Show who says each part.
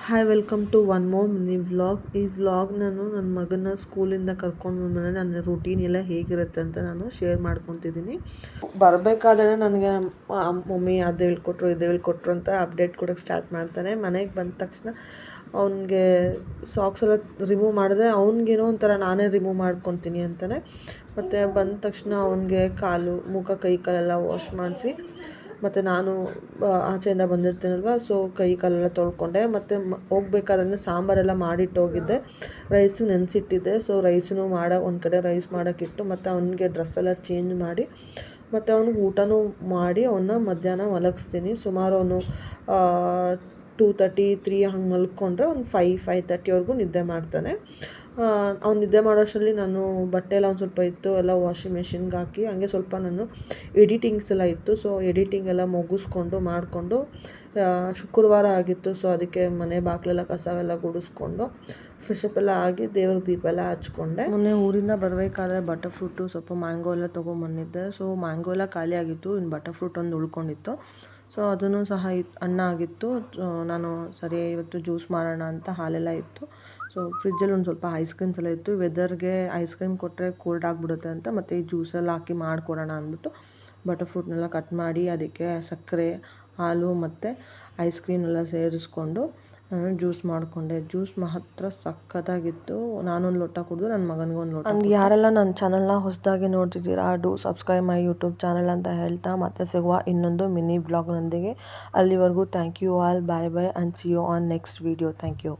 Speaker 1: Hi welcome to one more mini vlog. ಈ vlog ನಾನು ನನ್ನ ಮಗನ ಸ್ಕೂಲಿಂದ ಕರ್ಕೊಂಡು ಬಂದಮೇಲೆ ನನ್ನ ರೂಟೀನ್ ಎಲ್ಲ ಹೇಗಿರುತ್ತೆ ಅಂತ ನಾನು ಶೇರ್ ಮಾಡ್ಕೊತಿದ್ದೀನಿ. ಬರಬೇಕಾದ್ರೆ ನನಗೆ ಮಮ್ಮಿ ಅದು ಹೇಳ್ಕೊಟ್ರು ಇದು ಹೇಳ್ಕೊಟ್ರು ಅಂತ ಅಪ್ಡೇಟ್ ಕೊಡೋಕ್ಕೆ ಸ್ಟಾರ್ಟ್ ಮಾಡ್ತಾನೆ. ಮನೆಗೆ ಬಂದ ತಕ್ಷಣ ಅವನಿಗೆ ಸಾಕ್ಸ್ ಎಲ್ಲ ರಿಮೂವ್ ಮಾಡಿದ್ರೆ ಅವ್ನಿಗೇನೋ ಒಂಥರ ನಾನೇ ರಿಮೂವ್ ಮಾಡ್ಕೊತೀನಿ ಅಂತಾನೆ. ಮತ್ತು ಬಂದ ತಕ್ಷಣ ಅವನಿಗೆ ಕಾಲು ಮುಖ ಕೈ ಕಾಲೆಲ್ಲ ವಾಶ್ ಮಾಡಿಸಿ ಮತ್ತು ನಾನು ಆಚೆಯಿಂದ ಬಂದಿರ್ತೀನಲ್ವ, ಸೊ ಕೈ ಕಾಲೆಲ್ಲ ತೊಳ್ಕೊಂಡೆ. ಮತ್ತು ಹೋಗ್ಬೇಕಾದ್ರೆ ಸಾಂಬಾರೆಲ್ಲ ಮಾಡಿಟ್ಟು ಹೋಗಿದ್ದೆ, ರೈಸು ನೆನೆಸಿಟ್ಟಿದ್ದೆ. ಸೊ ರೈಸನ್ನು ಒಂದು ಕಡೆ ರೈಸ್ ಮಾಡೋಕ್ಕಿಟ್ಟು ಮತ್ತು ಅವನಿಗೆ ಡ್ರೆಸ್ಸೆಲ್ಲ ಚೇಂಜ್ ಮಾಡಿ ಮತ್ತು ಅವ್ನಿಗೆ ಊಟನೂ ಮಾಡಿ ಅವನ್ನ ಮಧ್ಯಾಹ್ನ ಮಲಗಿಸ್ತೀನಿ. ಸುಮಾರು ಅವನು 2:30 3 ಹಂಗೆ ಮಲ್ಕೊಂಡ್ರೆ ಒಂದು 5:30ವರೆಗೂ ನಿದ್ದೆ ಮಾಡ್ತಾನೆ. ಅವ್ನು ನಿದ್ದೆ ಮಾಡೋಷ್ಟರಲ್ಲಿ ನಾನು ಬಟ್ಟೆ ಎಲ್ಲ ಒಂದು ಸ್ವಲ್ಪ ಇತ್ತು, ಎಲ್ಲ ವಾಷಿಂಗ್ ಮೆಷಿನ್ಗೆ ಹಾಕಿ ಹಂಗೆ ಸ್ವಲ್ಪ ನಾನು ಎಡಿಟಿಂಗ್ಸ್ ಎಲ್ಲ ಇತ್ತು. ಸೊ ಎಡಿಟಿಂಗ್ ಎಲ್ಲ ಮುಗಿಸ್ಕೊಂಡು ಮಾಡಿಕೊಂಡು ಶುಕ್ರವಾರ ಆಗಿತ್ತು. ಸೊ ಅದಕ್ಕೆ ಮನೆ ಬಾಗಿಲೆಲ್ಲ ಕಸ ಎಲ್ಲ ಗುಡಿಸ್ಕೊಂಡು ಫ್ರೆಶಪ್ ಎಲ್ಲ ಆಗಿ ದೇವ್ರ ದೀಪ ಎಲ್ಲ ಹಚ್ಕೊಂಡೆ. ಮೊನ್ನೆ ಊರಿಂದ ಬರಬೇಕಾದ್ರೆ ಬಟರ್ ಫ್ರೂಟು ಸ್ವಲ್ಪ ಮ್ಯಾಂಗೋ ಎಲ್ಲ ತೊಗೊಂಬಂದಿದ್ದೆ. ಸೊ ಮ್ಯಾಂಗೋ ಎಲ್ಲ ಖಾಲಿ ಆಗಿತ್ತು, ಇನ್ನು ಬಟರ್ ಫ್ರೂಟ್ ಒಂದು ಉಳ್ಕೊಂಡಿತ್ತು. ಸೊ ಅದನ್ನು ಸಹ ಹಣ್ಣು ಆಗಿತ್ತು. ನಾನು ಸರಿ ಇವತ್ತು ಜ್ಯೂಸ್ ಮಾಡೋಣ ಅಂತ ಹಾಲೆಲ್ಲ ಇತ್ತು. ಸೊ ಫ್ರಿಜ್ಜಲ್ಲಿ ಒಂದು ಸ್ವಲ್ಪ ಐಸ್ ಕ್ರೀಮ್ಸ್ ಎಲ್ಲ ಇತ್ತು. ವೆದರ್ಗೆ ಐಸ್ ಕ್ರೀಮ್ ಕೊಟ್ಟರೆ ಕೋಲ್ಡ್ ಆಗಿಬಿಡುತ್ತೆ ಅಂತ ಮತ್ತು ಈ ಜ್ಯೂಸೆಲ್ಲ ಹಾಕಿ ಮಾಡಿಕೊಡೋಣ ಅಂದ್ಬಿಟ್ಟು ಬಟರ್ ಫ್ರೂಟ್ನೆಲ್ಲ ಕಟ್ ಮಾಡಿ ಅದಕ್ಕೆ ಸಕ್ಕರೆ, ಹಾಲು ಮತ್ತು ಐಸ್ ಕ್ರೀಮ್ನೆಲ್ಲ ಸೇರಿಸ್ಕೊಂಡು ನಾನು ಜ್ಯೂಸ್ ಮಾಡಿಕೊಂಡೆ. ಜ್ಯೂಸ್ ಮಾತ್ರ ಸಖತ್ತಾಗಿತ್ತು. ನಾನೊಂದು ಲೋಟ ಕುಡಿದು ನನ್ನ ಮಗನಿಗೊಂದು ಲೋಟ. ಅಂಡ್ ಯಾರೆಲ್ಲ ನನ್ನ ಚಾನಲ್ನ ಹೊಸದಾಗಿ ನೋಡ್ತಿದ್ದೀರಾ, do subscribe my YouTube channel ಅಂತ ಹೇಳ್ತಾ ಮತ್ತೆ ಸಿಗುವ ಇನ್ನೊಂದು ಮಿನಿ ಬ್ಲಾಗ್ನೊಂದಿಗೆ. ಅಲ್ಲಿವರೆಗೂ thank you all, bye bye and see you on next video. Thank you.